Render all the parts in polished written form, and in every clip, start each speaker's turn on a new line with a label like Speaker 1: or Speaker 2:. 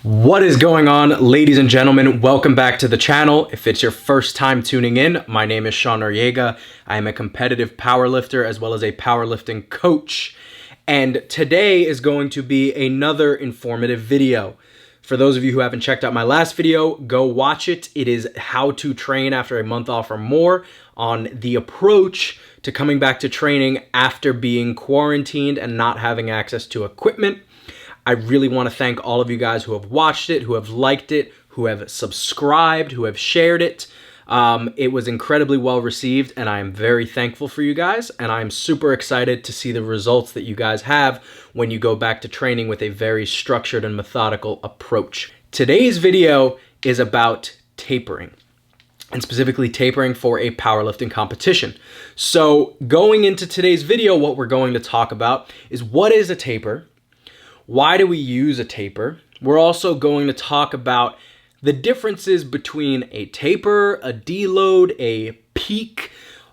Speaker 1: What is going on, ladies and gentlemen? Welcome back to the channel. If it's your first time tuning in, my name is Noriega. I am a competitive powerlifter as well as a powerlifting coach. And today is going to be another informative video. For those of you who haven't checked out my last video, go watch it. It is how to train after a month off or more, on the approach to coming back to training after being quarantined and not having access to equipment. I really want to thank all of you guys who have watched it, who have liked it, who have subscribed, who have shared it. It was incredibly well received, and I am very thankful for you guys, and I'm super excited to see the results that you guys have when you go back to training with a very structured and methodical approach. Today's video is about tapering, and specifically tapering for a powerlifting competition. So going into today's video, what we're going to talk about is what is a taper. Why do we use a taper? We're also going to talk about the differences between a taper, a deload, a peak,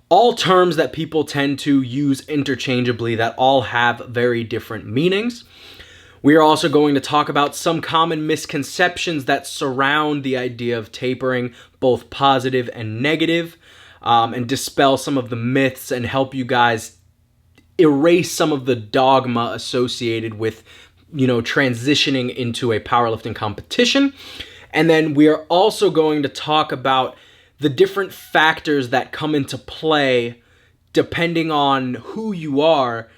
Speaker 1: all terms that people tend to use interchangeably that all have very different meanings. We are also going to talk about some common misconceptions that surround the idea of tapering, both positive and negative, and dispel some of the myths and help you guys erase some of the dogma associated with transitioning into a powerlifting competition. And then we are also going to talk about the different factors that come into play depending on who you are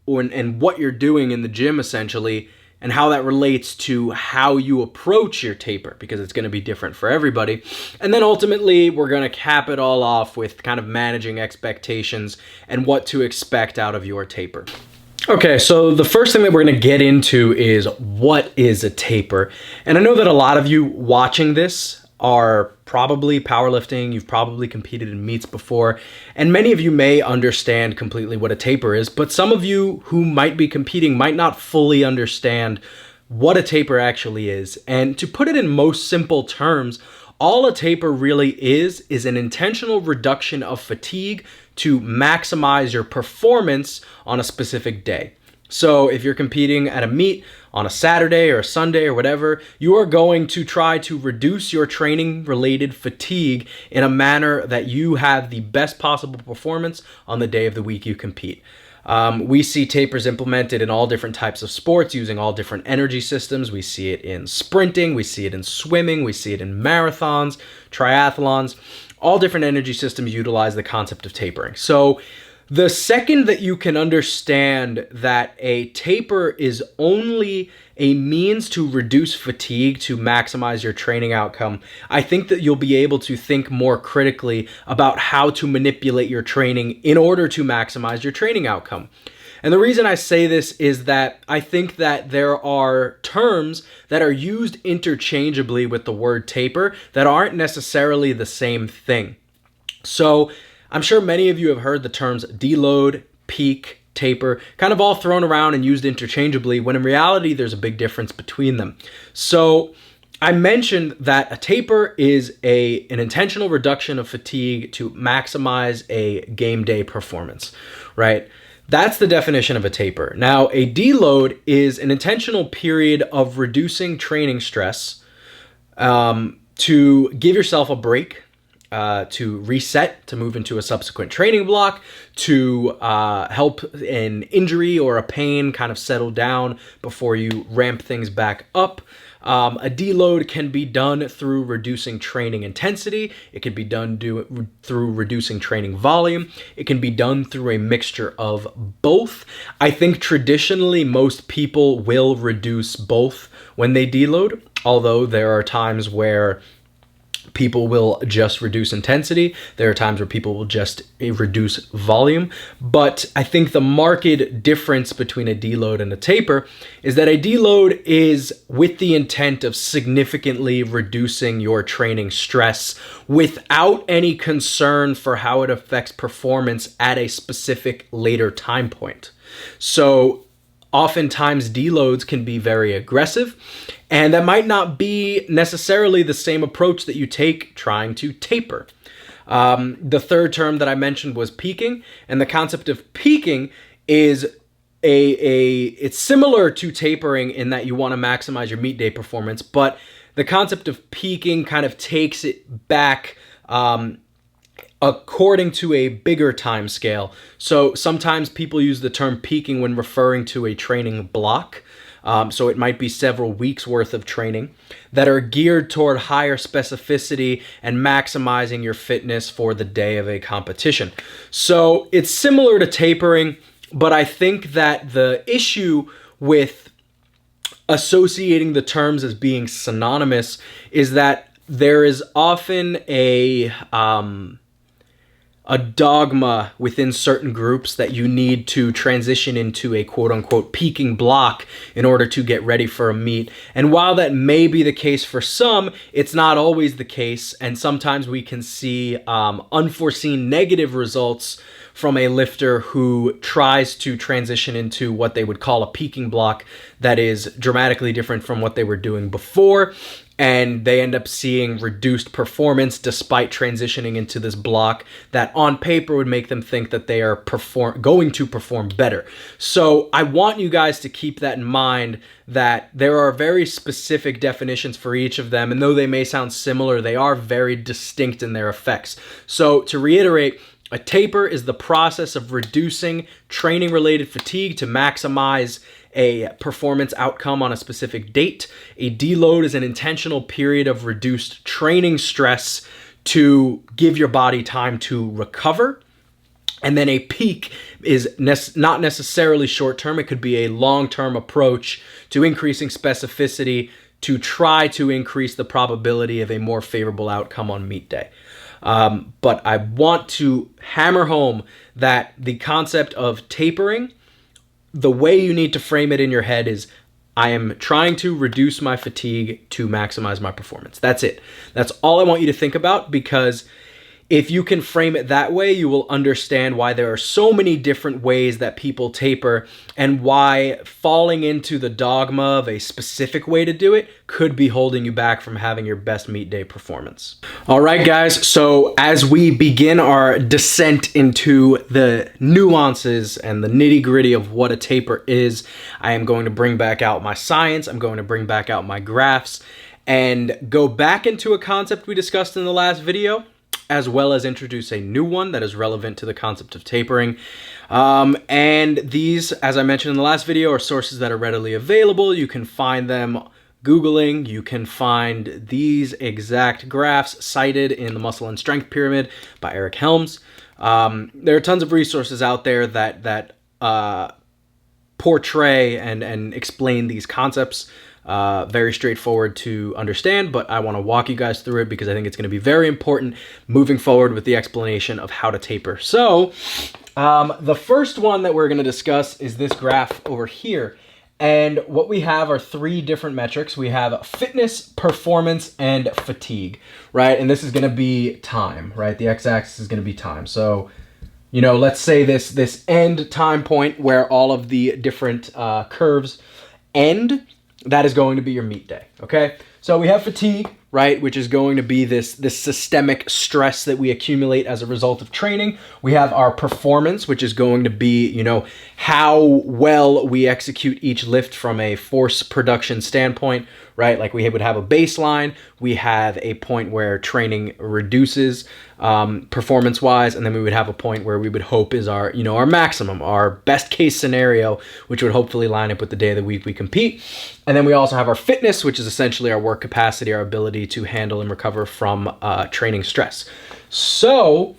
Speaker 1: and what you're doing in the gym, essentially, and how that relates to how you approach your taper, because it's going to be different for everybody. And then ultimately, we're going to cap it all off with kind of managing expectations and what to expect out of your taper. Okay, so the first thing that we're going to get into is what is a taper. And I know that a lot of you watching this are probably powerlifting, you've probably competed in meets before, and many of you may understand completely what a taper is, but some of you who might be competing might not fully understand what a taper actually is. And to put it in most simple terms, all a taper really is an intentional reduction of fatigue to maximize your performance on a specific day. So if you're competing at a meet on a Saturday or a Sunday or whatever, you are going to try to reduce your training related fatigue in a manner that you have the best possible performance on the day of the week you compete. We see tapers implemented in all different types of sports using all different energy systems. We see it in sprinting, we see it in swimming, we see it in marathons, triathlons. All different energy systems utilize the concept of tapering. So the second that you can understand that a taper is only a means to reduce fatigue to maximize your training outcome, I think that you'll be able to think more critically about how to manipulate your training in order to maximize your training outcome. And the reason I say this is that I think that there are terms that are used interchangeably with the word taper that aren't necessarily the same thing. So I'm sure many of you have heard the terms deload, peak, taper, kind of all thrown around and used interchangeably, when in reality there's a big difference between them. So I mentioned that a taper is an intentional reduction of fatigue to maximize a game day performance, right? That's the definition of a taper. Now, a deload is an intentional period of reducing training stress to give yourself a break, to reset, to move into a subsequent training block, to help an injury or a pain kind of settle down before you ramp things back up. A deload can be done through reducing training intensity. It can be done through reducing training volume. It can be done through a mixture of both. I think traditionally most people will reduce both when they deload, although there are times where people will just reduce intensity. There are times where people will just reduce volume. But I think the marked difference between a deload and a taper is that a deload is with the intent of significantly reducing your training stress without any concern for how it affects performance at a specific later time point. So oftentimes deloads can be very aggressive, and that might not be necessarily the same approach that you take trying to taper. The third term that I mentioned was peaking, and the concept of peaking is it's similar to tapering in that you want to maximize your meet day performance, but the concept of peaking kind of takes it back according to a bigger time scale. So sometimes people use the term peaking when referring to a training block. So it might be several weeks worth of training that are geared toward higher specificity and maximizing your fitness for the day of a competition. So it's similar to tapering, but I think that the issue with associating the terms as being synonymous is that there is often a dogma within certain groups that you need to transition into a quote-unquote peaking block in order to get ready for a meet. And while that may be the case for some, it's not always the case. And sometimes we can see unforeseen negative results from a lifter who tries to transition into what they would call a peaking block that is dramatically different from what they were doing before. And they end up seeing reduced performance despite transitioning into this block that on paper would make them think that they are going to perform better. So I want you guys to keep that in mind, that there are very specific definitions for each of them. And though they may sound similar, they are very distinct in their effects. So to reiterate, a taper is the process of reducing training-related fatigue to maximize a performance outcome on a specific date. A deload is an intentional period of reduced training stress to give your body time to recover. And then a peak is not necessarily short-term. It could be a long-term approach to increasing specificity to try to increase the probability of a more favorable outcome on meet day. But I want to hammer home that the concept of tapering, the way you need to frame it in your head is, I am trying to reduce my fatigue to maximize my performance. That's it. That's all I want you to think about, because if you can frame it that way, you will understand why there are so many different ways that people taper and why falling into the dogma of a specific way to do it could be holding you back from having your best meet day performance. All right, guys. So as we begin our descent into the nuances and the nitty-gritty of what a taper is, I am going to bring back out my science. I'm going to bring back out my graphs and go back into a concept we discussed in the last video, as well as introduce a new one that is relevant to the concept of tapering. And these, as I mentioned in the last video, are sources that are readily available. You can find them Googling. You can find these exact graphs cited in the Muscle and Strength Pyramid by Eric Helms. There are tons of resources out there that portray and explain these concepts. Very straightforward to understand, but I want to walk you guys through it because I think it's going to be very important moving forward with the explanation of how to taper. So the first one that we're going to discuss is this graph over here. And what we have are three different metrics. We have fitness, performance, and fatigue, right? And this is going to be time, right? The x-axis is going to be time. So, you know, let's say this end time point where all of the different curves end. That is going to be your meet day, okay? So we have fatigue, right, which is going to be this systemic stress that we accumulate as a result of training. We have our performance, which is going to be, you know, how well we execute each lift from a force production standpoint, right? Like we would have a baseline, we have a point where training reduces performance-wise, and then we would have a point where we would hope is our, you know, our maximum, our best case scenario, which would hopefully line up with the day of the week we compete. And then we also have our fitness, which is essentially our work capacity, our ability to handle and recover from training stress. So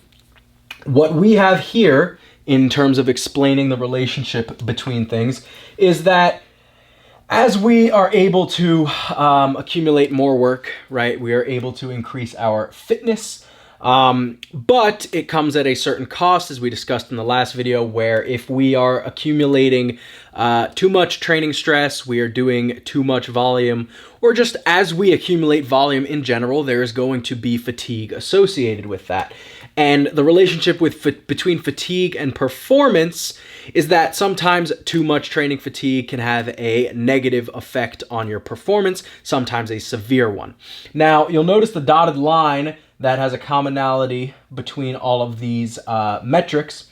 Speaker 1: what we have here in terms of explaining the relationship between things is that as we are able to accumulate more work, right, we are able to increase our fitness, but it comes at a certain cost, as we discussed in the last video, where if we are accumulating too much training stress, we are doing too much volume, or just as we accumulate volume in general, there is going to be fatigue associated with that. And the relationship between fatigue and performance is that sometimes too much training fatigue can have a negative effect on your performance, sometimes a severe one. Now, you'll notice the dotted line that has a commonality between all of these metrics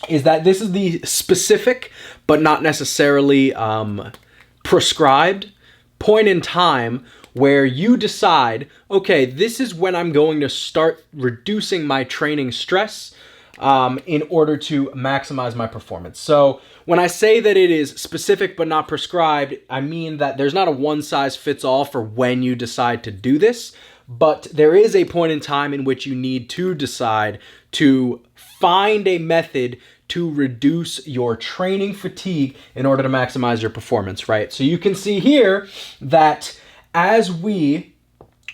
Speaker 1: is that this is the specific, but not necessarily prescribed point in time where you decide, okay, this is when I'm going to start reducing my training stress in order to maximize my performance. So when I say that it is specific but not prescribed, I mean that there's not a one size fits all for when you decide to do this, but there is a point in time in which you need to decide to find a method to reduce your training fatigue in order to maximize your performance, right? So you can see here that as we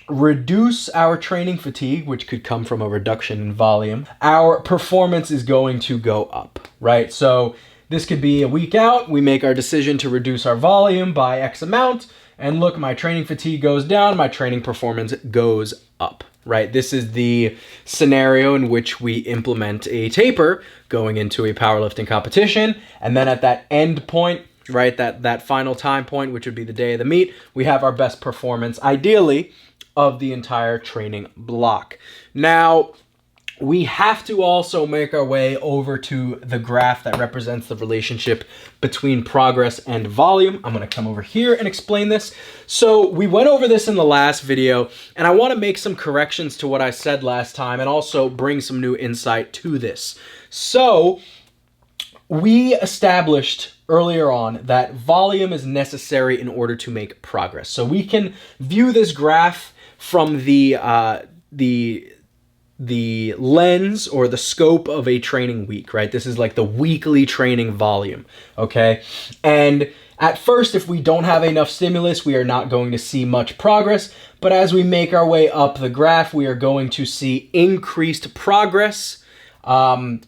Speaker 1: reduce our training fatigue, which could come from a reduction in volume, our performance is going to go up, right? So this could be a week out, we make our decision to reduce our volume by X amount, and look, my training fatigue goes down, my training performance goes up, right? This is the scenario in which we implement a taper going into a powerlifting competition, and then at that end point, right, that final time point, which would be the day of the meet, we have our best performance, ideally, of the entire training block. Now, we have to also make our way over to the graph that represents the relationship between progress and volume. I'm going to come over here and explain this. So we went over this in the last video, and I want to make some corrections to what I said last time and also bring some new insight to this. So we established earlier on that volume is necessary in order to make progress. So we can view this graph from the lens or the scope of a training week, right? This is like the weekly training volume, okay? And at first, if we don't have enough stimulus, we are not going to see much progress. But as we make our way up the graph, we are going to see increased progress. And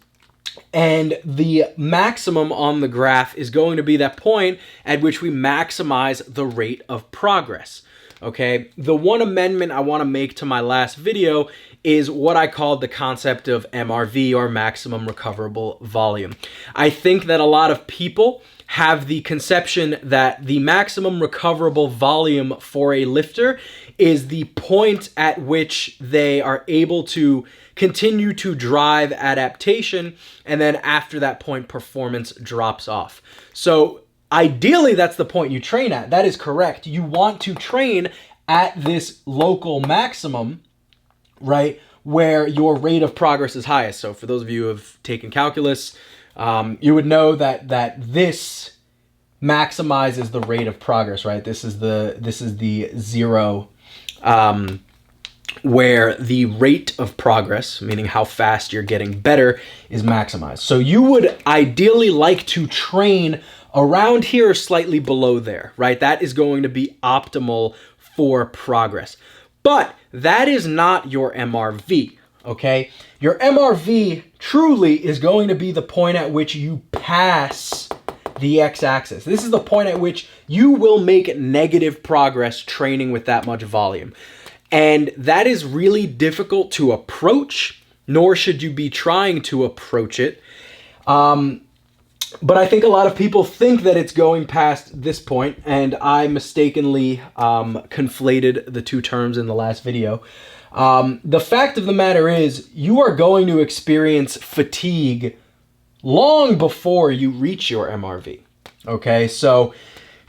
Speaker 1: the maximum on the graph is going to be that point at which we maximize the rate of progress. Okay, the one amendment I want to make to my last video is what I called the concept of MRV, or maximum recoverable volume. I think that a lot of people have the conception that the maximum recoverable volume for a lifter is the point at which they are able to continue to drive adaptation, and then after that point, performance drops off. So ideally, that's the point you train at. That is correct. You want to train at this local maximum, right, where your rate of progress is highest. So for those of you who have taken calculus, you would know that this maximizes the rate of progress, right? This is the zero, where the rate of progress, meaning how fast you're getting better, is maximized. So you would ideally like to train around here or slightly below there, right? That is going to be optimal for progress. But that is not your MRV, okay? Your MRV truly is going to be the point at which you pass the x-axis. This is the point at which you will make negative progress training with that much volume. And that is really difficult to approach, nor should you be trying to approach it. But I think a lot of people think that it's going past this point, and I mistakenly conflated the two terms in the last video. The fact of the matter is, you are going to experience fatigue long before you reach your MRV, okay? So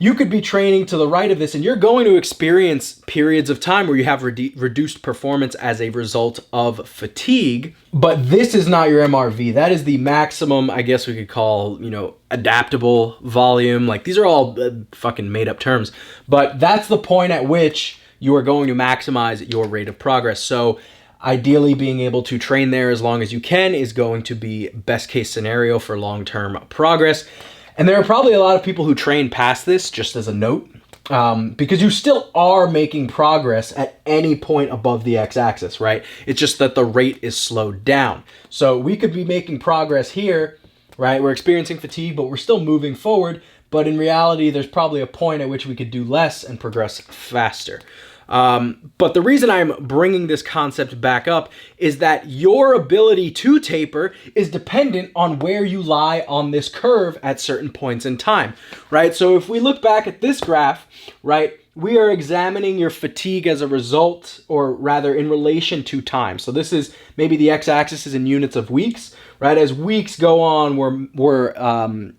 Speaker 1: you could be training to the right of this, and you're going to experience periods of time where you have reduced performance as a result of fatigue, but this is not your MRV. That is the maximum, I guess we could call, adaptable volume. Like, these are all fucking made up terms, but that's the point at which you are going to maximize your rate of progress. So ideally, being able to train there as long as you can is going to be best case scenario for long-term progress. And there are probably a lot of people who train past this, just as a note, because you still are making progress at any point above the x-axis, right? It's just that the rate is slowed down. So we could be making progress here, right? We're experiencing fatigue, but we're still moving forward. But in reality, there's probably a point at which we could do less and progress faster. But the reason I'm bringing this concept back up is that your ability to taper is dependent on where you lie on this curve at certain points in time, right? So if we look back at this graph, right, we are examining your fatigue as a result, or rather in relation to time. So this is maybe the x-axis is in units of weeks, right? As weeks go on, we're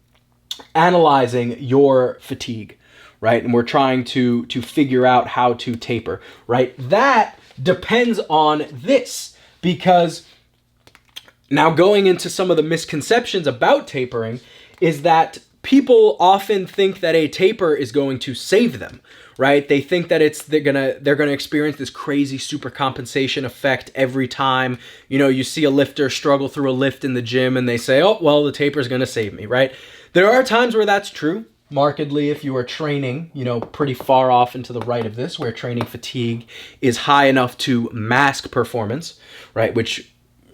Speaker 1: analyzing your fatigue, right? And we're trying to figure out how to taper, right? That depends on this, because now going into some of the misconceptions about tapering is that people often think that a taper is going to save them, right? They think that they're gonna experience this crazy super compensation effect every time, you see a lifter struggle through a lift in the gym and they say, oh, well, the taper is gonna save me, right? There are times where that's true, markedly if you are training, pretty far off into the right of this, where training fatigue is high enough to mask performance, right? Which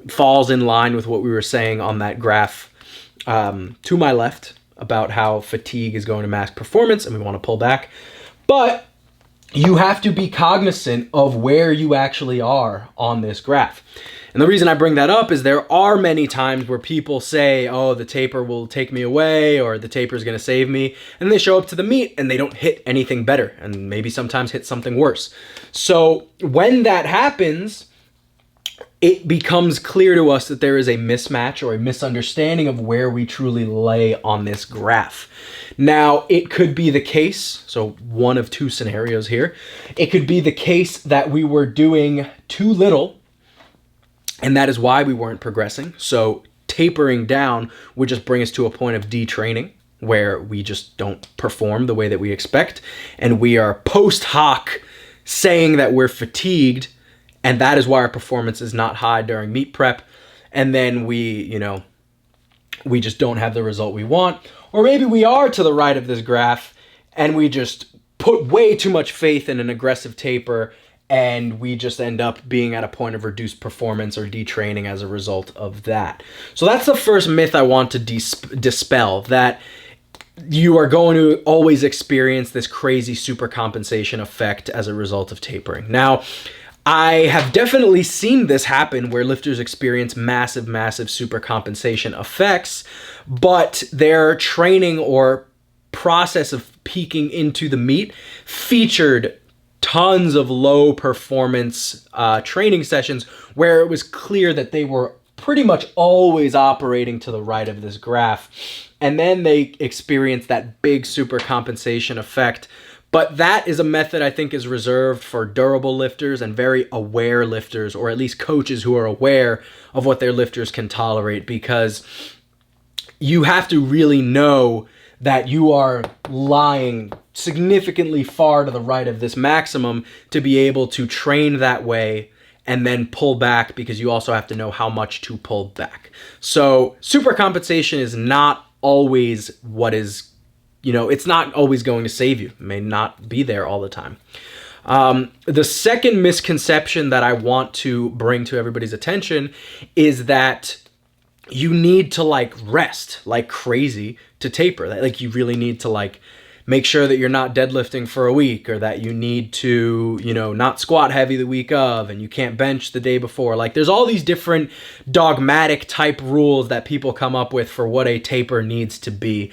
Speaker 1: falls in line with what we were saying on that graph to my left about how fatigue is going to mask performance, and we want to pull back. But you have to be cognizant of where you actually are on this graph. And the reason I bring that up is there are many times where people say, oh, the taper will take me away, or the taper is going to save me. And they show up to the meet and they don't hit anything better, and maybe sometimes hit something worse. So when that happens, it becomes clear to us that there is a mismatch or a misunderstanding of where we truly lay on this graph. Now, it could be the case, so one of two scenarios here. It could be the case that we were doing too little, and that is why we weren't progressing. So tapering down would just bring us to a point of detraining, where we just don't perform the way that we expect, and we are post hoc saying that we're fatigued, and that is why our performance is not high during meet prep. And then we just don't have the result we want. Or maybe we are to the right of this graph and we just put way too much faith in an aggressive taper, and we just end up being at a point of reduced performance or detraining as a result of that. So that's the first myth I want to dispel, that you are going to always experience this crazy super compensation effect as a result of tapering. Now, I have definitely seen this happen where lifters experience massive, massive super compensation effects, but their training or process of peaking into the meet featured tons of low performance training sessions where it was clear that they were pretty much always operating to the right of this graph. And then they experienced that big super compensation effect. But that is a method I think is reserved for durable lifters and very aware lifters, or at least coaches who are aware of what their lifters can tolerate, because you have to really know that you are lying significantly far to the right of this maximum to be able to train that way and then pull back, because you also have to know how much to pull back. So super compensation is not always what is, it's not always going to save you. It may not be there all the time. The second misconception that I want to bring to everybody's attention is that you need to rest like crazy to taper. That you really need to make sure that you're not deadlifting for a week, or that you need to, not squat heavy the week of, and you can't bench the day before. There's all these different dogmatic type rules that people come up with for what a taper needs to be.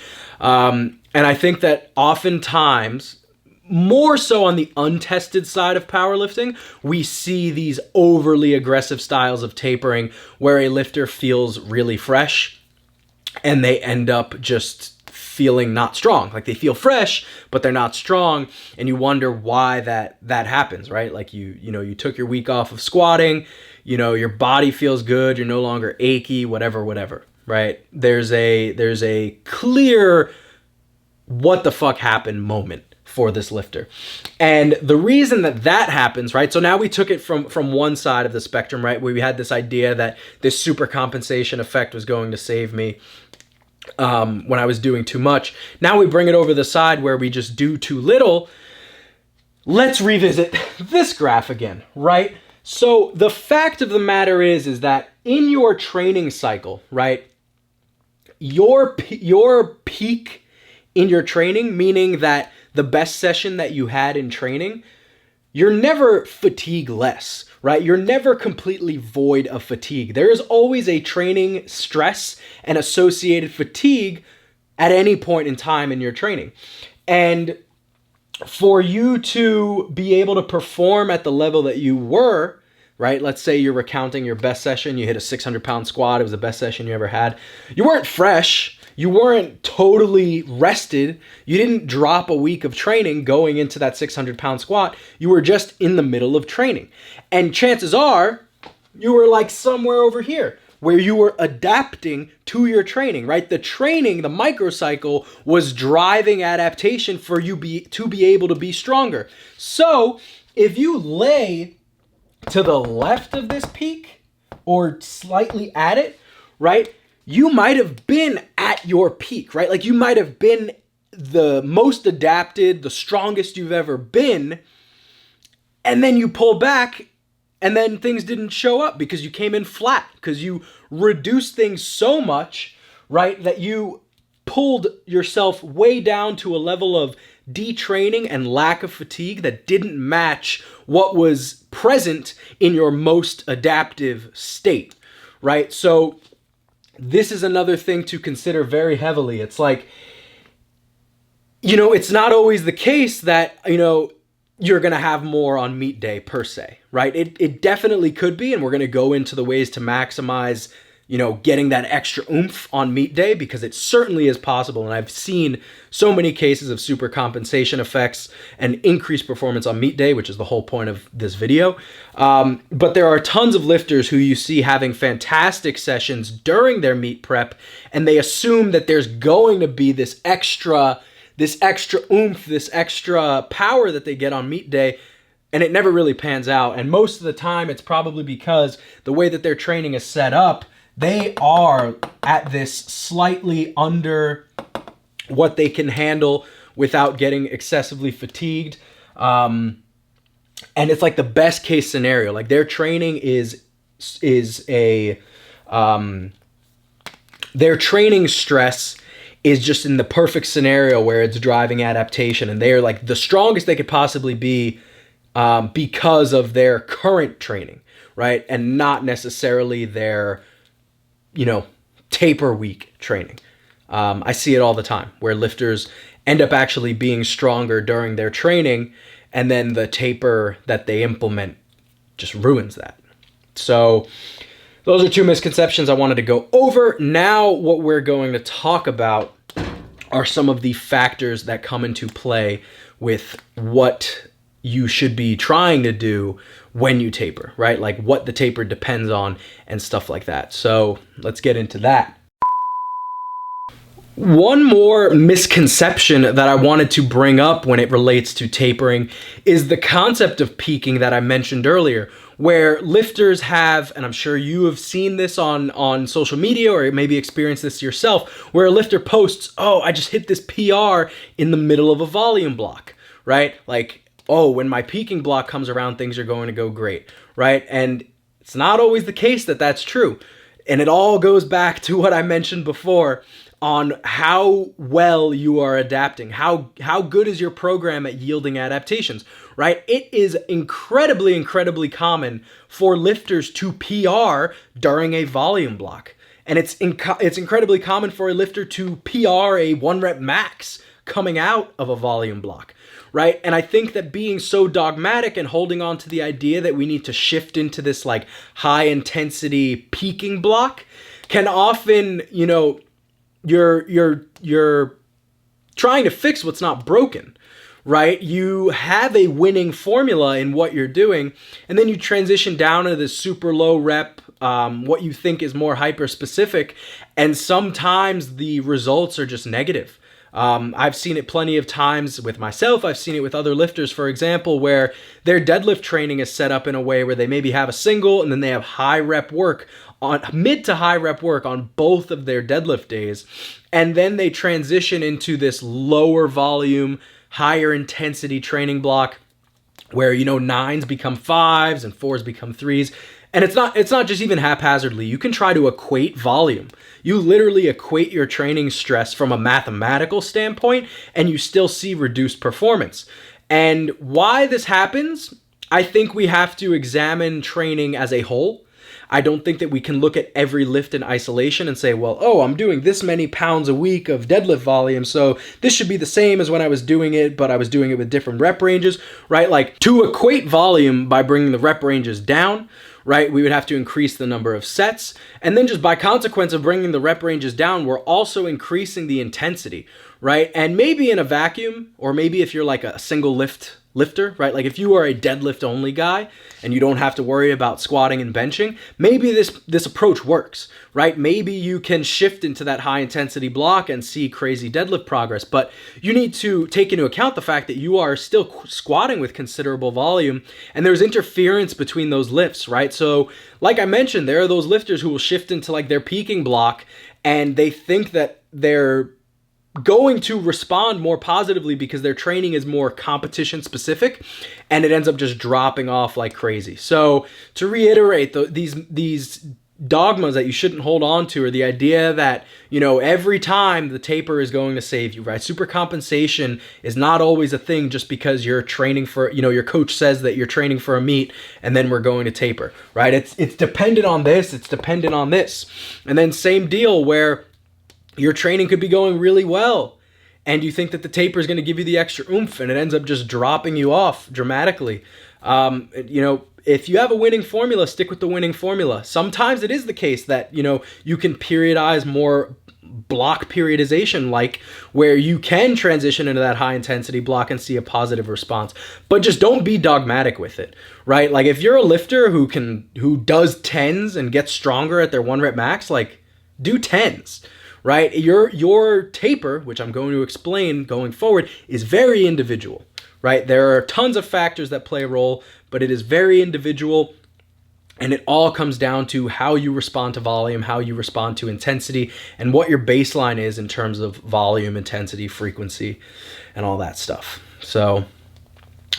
Speaker 1: And I think that oftentimes, more so on the untested side of powerlifting, we see these overly aggressive styles of tapering where a lifter feels really fresh and they end up just feeling not strong. They feel fresh, but they're not strong, and you wonder why that happens, right? You took your week off of squatting, your body feels good, you're no longer achy, whatever, right? There's a clear what the fuck happened moment for this lifter. And the reason that happens, right? So now we took it from one side of the spectrum, right? Where we had this idea that this super compensation effect was going to save me when I was doing too much. Now we bring it over the side where we just do too little. Let's revisit this graph again, right? So the fact of the matter is that in your training cycle, right? Your peak in your training, meaning that the best session that you had in training, you're never fatigue less, right? You're never completely void of fatigue. There is always a training stress and associated fatigue at any point in time in your training. And for you to be able to perform at the level that you were, right? Let's say you're recounting your best session. You hit a 600-pound squat. It was the best session you ever had. You weren't fresh. You weren't totally rested. You didn't drop a week of training going into that 600-pound squat. You were just in the middle of training. And chances are you were like somewhere over here where you were adapting to your training, right? The training, the microcycle, was driving adaptation for you to be able to be stronger. So if you lay to the left of this peak or slightly at it, right, you might have been at your peak, right? Like you might have been the most adapted, the strongest you've ever been, and then you pull back and then things didn't show up because you came in flat, because you reduced things so much, right, that you pulled yourself way down to a level of detraining and lack of fatigue that didn't match what was present in your most adaptive state, right? So this is another thing to consider very heavily. It's like, it's not always the case that, you're going to have more on meet day per se, right? It definitely could be, and we're going to go into the ways to maximize, getting that extra oomph on meet day, because it certainly is possible. And I've seen so many cases of super compensation effects and increased performance on meet day, which is the whole point of this video. But there are tons of lifters who you see having fantastic sessions during their meet prep, and they assume that there's going to be this extra oomph, this extra power that they get on meet day, and it never really pans out. And most of the time, it's probably because the way that their training is set up, they are at this slightly under what they can handle without getting excessively fatigued. And it's like the best case scenario. Like their training their training stress is just in the perfect scenario where it's driving adaptation, and they are like the strongest they could possibly be because of their current training, right? And not necessarily their, taper week training. I see it all the time where lifters end up actually being stronger during their training, and then the taper that they implement just ruins that. So those are two misconceptions I wanted to go over. Now what we're going to talk about are some of the factors that come into play with what you should be trying to do when you taper, right? Like what the taper depends on and stuff like that. So let's get into that. One more misconception that I wanted to bring up when it relates to tapering is the concept of peaking that I mentioned earlier, where lifters have, and I'm sure you have seen this on social media or maybe experienced this yourself, where a lifter posts, oh, I just hit this PR in the middle of a volume block, right? Like, oh, when my peaking block comes around, things are going to go great, right? And it's not always the case that that's true. And it all goes back to what I mentioned before on how well you are adapting, how good is your program at yielding adaptations, right? It is incredibly, incredibly common for lifters to PR during a volume block. And it's incredibly common for a lifter to PR a 1 rep max coming out of a volume block, right? And I think that being so dogmatic and holding on to the idea that we need to shift into this like high intensity peaking block can often, you're trying to fix what's not broken, right? You have a winning formula in what you're doing, and then you transition down into this super low rep, what you think is more hyper specific, and sometimes the results are just negative. I've seen it plenty of times with myself. I've seen it with other lifters, for example, where their deadlift training is set up in a way where they maybe have a single and then they have high rep work on mid to high rep work on both of their deadlift days. And then they transition into this lower volume, higher intensity training block where, 9s become 5s and 4s become 3s. And it's not just even haphazardly. You can try to equate volume. You literally equate your training stress from a mathematical standpoint, and you still see reduced performance. And why this happens, I think we have to examine training as a whole. I don't think that we can look at every lift in isolation and say, well, oh, I'm doing this many pounds a week of deadlift volume, so this should be the same as when I was doing it, but I was doing it with different rep ranges, right? Like, to equate volume by bringing the rep ranges down, right, we would have to increase the number of sets. And then just by consequence of bringing the rep ranges down, we're also increasing the intensity, right? And maybe in a vacuum, or maybe if you're like a single lifter, right? Like if you are a deadlift only guy and you don't have to worry about squatting and benching, maybe this approach works, right? Maybe you can shift into that high intensity block and see crazy deadlift progress, but you need to take into account the fact that you are still squatting with considerable volume and there's interference between those lifts, right? So like I mentioned, there are those lifters who will shift into like their peaking block and they think that they're going to respond more positively because their training is more competition specific and it ends up just dropping off like crazy. So to reiterate, these dogmas that you shouldn't hold on to are the idea that, you know, every time the taper is going to save you, right? Super compensation is not always a thing just because you're training for, you know, your coach says that you're training for a meet and then we're going to taper, right? It's dependent on this, it's dependent on this. And then same deal where your training could be going really well and you think that the taper is going to give you the extra oomph and it ends up just dropping you off dramatically. You know, if you have a winning formula, stick with the winning formula. Sometimes it is the case that, you know, you can periodize more block periodization, like where you can transition into that high intensity block and see a positive response, but just don't be dogmatic with it, right? Like if you're a lifter who does tens and gets stronger at their 1 rep max, like do tens. Right? Your taper, which I'm going to explain going forward, is very individual, right? There are tons of factors that play a role, but it is very individual and it all comes down to how you respond to volume, how you respond to intensity, and what your baseline is in terms of volume, intensity, frequency, and all that stuff. So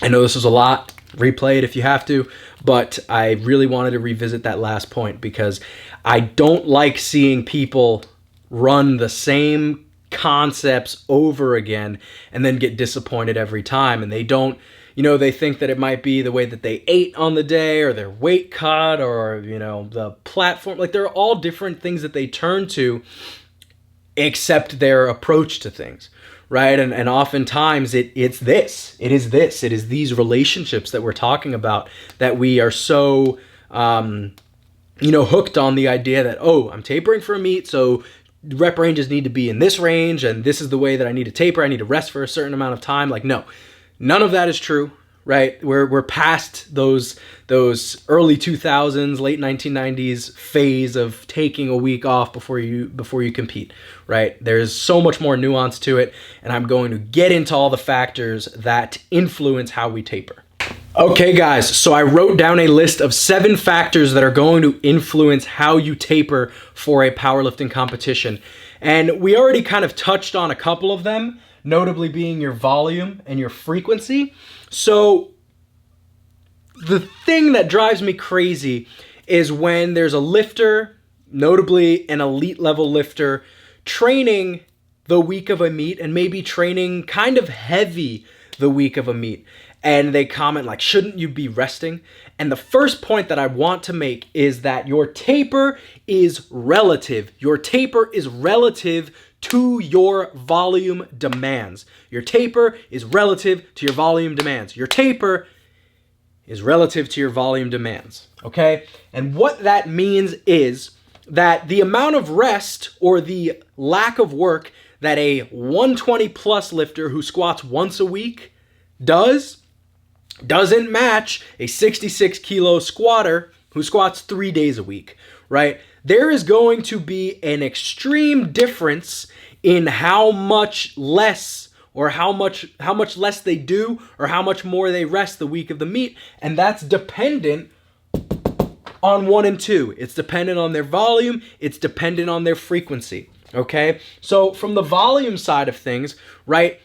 Speaker 1: I know this was a lot. Replay it if you have to, but I really wanted to revisit that last point because I don't like seeing people run the same concepts over again and then get disappointed every time. And they don't, you know, they think that it might be the way that they ate on the day or their weight cut or, you know, the platform. Like there are all different things that they turn to except their approach to things, right? And oftentimes it is these relationships that we're talking about that we are so, you know, hooked on the idea that, oh, I'm tapering for a meet, so rep ranges need to be in this range and this is the way that I need to taper. I need to rest for a certain amount of time. Like, no, none of that is true, right? We're past those early 2000s, late 1990s phase of taking a week off before you compete, right? There's so much more nuance to it, and I'm going to get into all the factors that influence how we taper. Okay guys, so I wrote down a list of 7 factors that are going to influence how you taper for a powerlifting competition. And we already kind of touched on a couple of them, notably being your volume and your frequency. So the thing that drives me crazy is when there's a lifter, notably an elite level lifter, training the week of a meet and maybe training kind of heavy the week of a meet. And they comment like, shouldn't you be resting? And the first point that I want to make is that your taper is relative. Your taper is relative to your volume demands. Your taper is relative to your volume demands. Your taper is relative to your volume demands, okay? And what that means is that the amount of rest or the lack of work that a 120 plus lifter who squats once a week doesn't match a 66 kilo squatter who squats 3 days a week, right? There is going to be an extreme difference in how much less or how much less they do or how much more they rest the week of the meet, and that's dependent on 1 and 2. It's dependent on their volume, it's dependent on their frequency, okay? So from the volume side of things, right,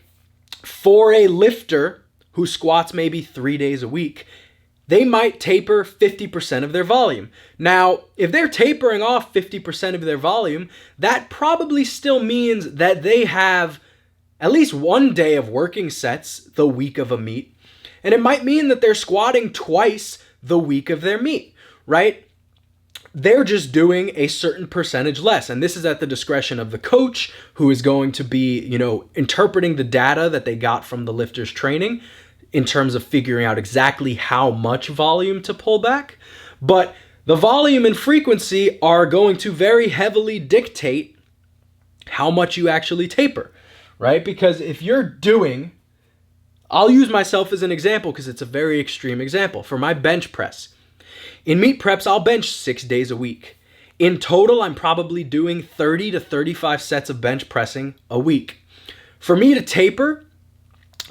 Speaker 1: for a lifter who squats maybe 3 days a week, they might taper 50% of their volume. Now, if they're tapering off 50% of their volume, that probably still means that they have at least 1 day of working sets the week of a meet. And it might mean that they're squatting twice the week of their meet, right? they're just doing a certain percentage less. And this is at the discretion of the coach, who is going to be, interpreting the data that they got from the lifter's training in terms of figuring out exactly how much volume to pull back. But the volume and frequency are going to very heavily dictate how much you actually taper, right? Because if you're doing, I'll use myself as an example because it's a very extreme example. For my bench press, in meet preps, I'll bench 6 days a week. In total, I'm probably doing 30 to 35 sets of bench pressing a week. For me to taper,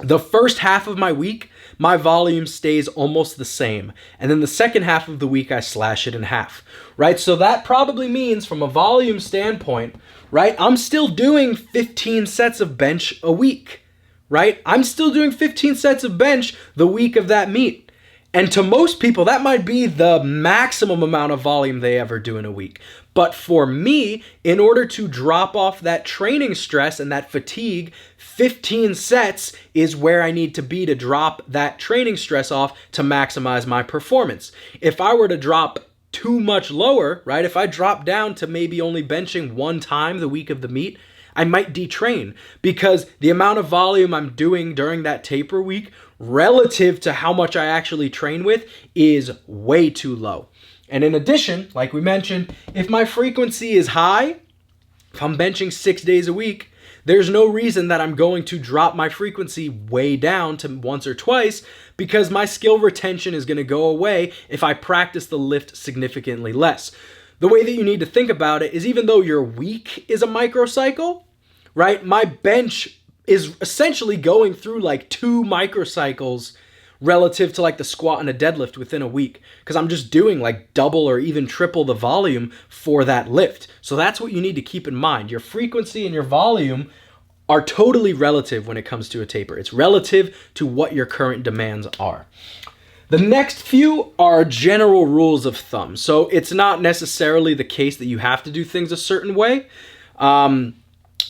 Speaker 1: the first half of my week, my volume stays almost the same. And then the second half of the week, I slash it in half, right? So that probably means from a volume standpoint, right, I'm still doing 15 sets of bench a week, right? I'm still doing 15 sets of bench the week of that meet. And to most people, that might be the maximum amount of volume they ever do in a week. But for me, in order to drop off that training stress and that fatigue, 15 sets is where I need to be to drop that training stress off to maximize my performance. If I were to drop too much lower, right? If I drop down to maybe only benching one time the week of the meet, I might detrain because the amount of volume I'm doing during that taper week relative to how much I actually train with is way too low. And in addition, like we mentioned, if my frequency is high, if I'm benching 6 days a week, there's no reason that I'm going to drop my frequency way down to once or twice because my skill retention is going to go away if I practice the lift significantly less. The way that you need to think about it is even though your week is a microcycle, right? My bench is essentially going through like 2 microcycles relative to like the squat and a deadlift within a week because I'm just doing like double or even triple the volume for that lift. So that's what you need to keep in mind. Your frequency and your volume are totally relative when it comes to a taper. It's relative to what your current demands are. The next few are general rules of thumb. So it's not necessarily the case that you have to do things a certain way.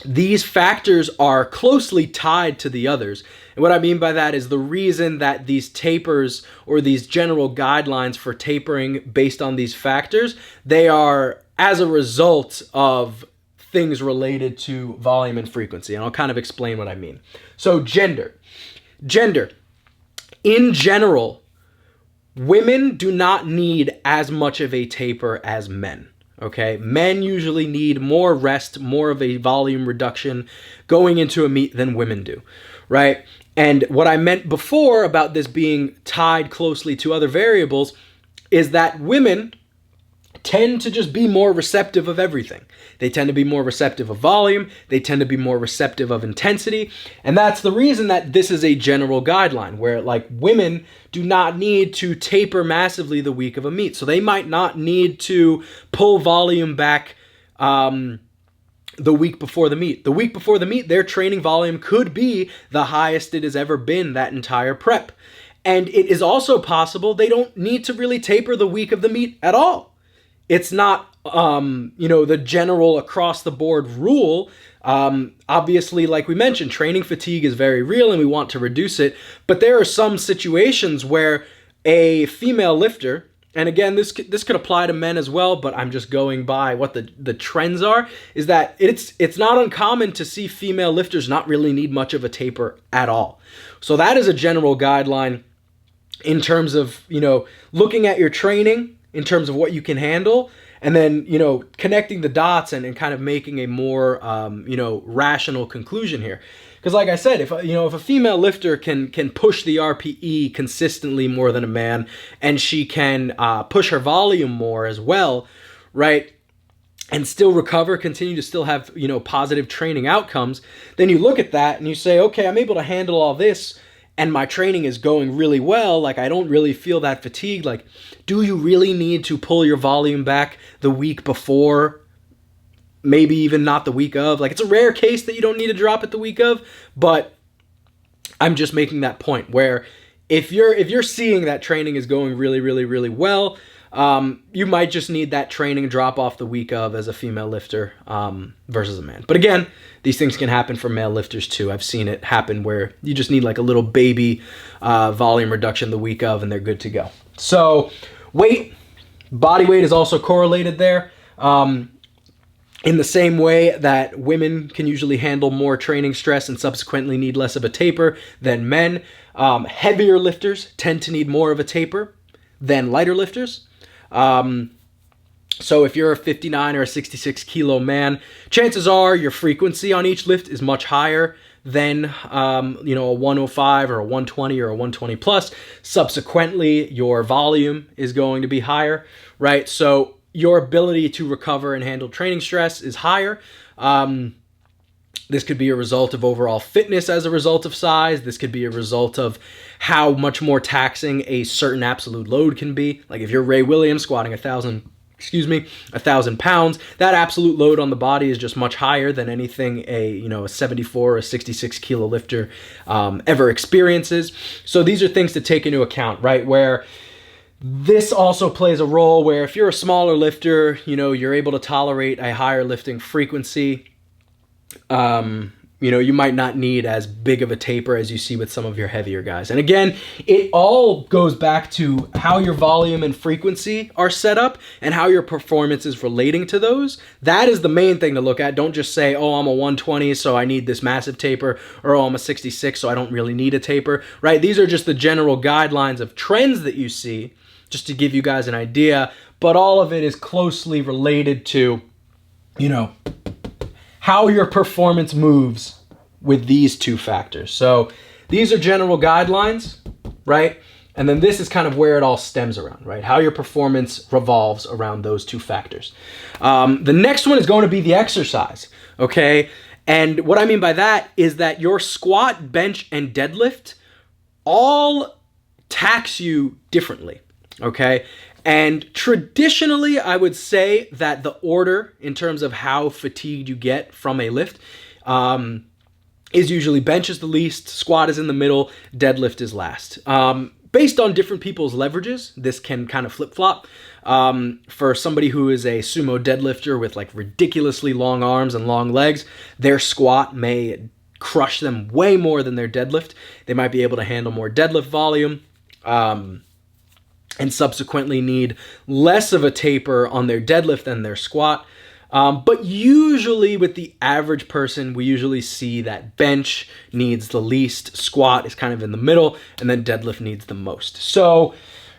Speaker 1: These factors are closely tied to the others. And what I mean by that is the reason that these tapers or these general guidelines for tapering based on these factors, they are as a result of things related to volume and frequency. And I'll kind of explain what I mean. So gender. In general, women do not need as much of a taper as men. Okay, men usually need more rest, more of a volume reduction going into a meet than women do, right? And what I meant before about this being tied closely to other variables is that women tend to just be more receptive of everything. They tend to be more receptive of volume. They tend to be more receptive of intensity. And that's the reason that this is a general guideline where like women do not need to taper massively the week of a meet. So they might not need to pull volume back the week before the meet. The week before the meet, their training volume could be the highest it has ever been that entire prep. And it is also possible they don't need to really taper the week of the meet at all. It's not, the general across the board rule. Obviously, like we mentioned, training fatigue is very real and we want to reduce it. But there are some situations where a female lifter, and again, this could apply to men as well, but I'm just going by what the trends are, is that it's not uncommon to see female lifters not really need much of a taper at all. So that is a general guideline in terms of, looking at your training, in terms of what you can handle, and then, connecting the dots and kind of making a more, rational conclusion here. Because like I said, if a female lifter can push the RPE consistently more than a man, and she can push her volume more as well, right, and still recover, continue to still have, positive training outcomes, then you look at that and you say, okay, I'm able to handle all this, and my training is going really well, like I don't really feel that fatigue, like do you really need to pull your volume back the week before, maybe even not the week of? Like it's a rare case that you don't need to drop it the week of, but I'm just making that point where if you're seeing that training is going really, really, really well, you might just need that training drop off the week of as a female lifter versus a man. But again, these things can happen for male lifters too. I've seen it happen where you just need like a little baby volume reduction the week of and they're good to go. So weight, Body weight is also correlated there. In the same way that women can usually handle more training stress and subsequently need less of a taper than men, heavier lifters tend to need more of a taper than lighter lifters. So if you're a 59 or a 66 kilo man, chances are your frequency on each lift is much higher than a 105 or a 120 or a 120 plus. Subsequently, your volume is going to be higher, right? So your ability to recover and handle training stress is higher. This could be a result of overall fitness as a result of size. This could be a result of how much more taxing a certain absolute load can be. Like if you're Ray Williams squatting 1,000 pounds, that absolute load on the body is just much higher than anything a 74 or 66 kilo lifter ever experiences. So these are things to take into account, right? Where this also plays a role where if you're a smaller lifter, you're able to tolerate a higher lifting frequency. You might not need as big of a taper as you see with some of your heavier guys. And again, it all goes back to how your volume and frequency are set up and how your performance is relating to those. That is the main thing to look at. Don't just say, oh, I'm a 120, so I need this massive taper, or oh, I'm a 66, so I don't really need a taper, right? These are just the general guidelines of trends that you see, just to give you guys an idea, but all of it is closely related to, how your performance moves with these two factors. So these are general guidelines, right? And then this is kind of where it all stems around, right? How your performance revolves around those two factors. The next one is going to be the exercise, okay? And what I mean by that is that your squat, bench, and deadlift all tax you differently, okay? And traditionally, I would say that the order in terms of how fatigued you get from a lift is usually bench is the least, squat is in the middle, deadlift is last. Based on different people's leverages, this can kind of flip-flop. For somebody who is a sumo deadlifter with like ridiculously long arms and long legs, their squat may crush them way more than their deadlift. They might be able to handle more deadlift volume. And subsequently need less of a taper on their deadlift than their squat. But usually with the average person, we usually see that bench needs the least, squat is kind of in the middle, and then deadlift needs the most. So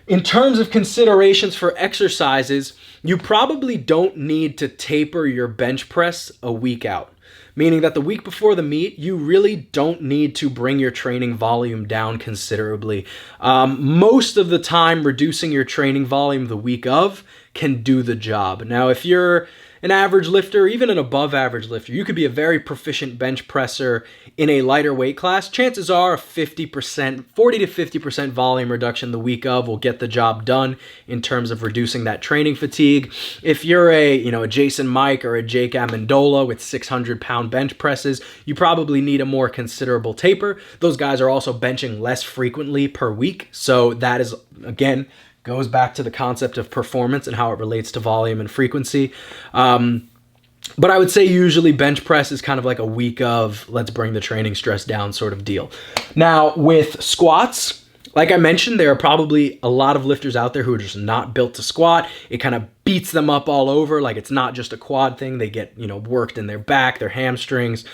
Speaker 1: in terms of considerations for exercises, you probably don't need to taper your bench press a week out. Meaning that the week before the meet, you really don't need to bring your training volume down considerably. Most of the time, reducing your training volume the week of can do the job. Now, if you're an average lifter, even an above average lifter, you could be a very proficient bench presser in a lighter weight class. Chances are 50%, 40 to 50% volume reduction the week of will get the job done in terms of reducing that training fatigue. If you're a Jason Mike or a Jake Amendola with 600-pound bench presses, you probably need a more considerable taper. Those guys are also benching less frequently per week. So that is, again, goes back to the concept of performance and how it relates to volume and frequency. But I would say usually bench press is kind of like a week of let's bring the training stress down sort of deal. Now with squats, like I mentioned, there are probably a lot of lifters out there who are just not built to squat. It kind of beats them up all over. Like it's not just a quad thing. They get, worked in their back, their hamstrings.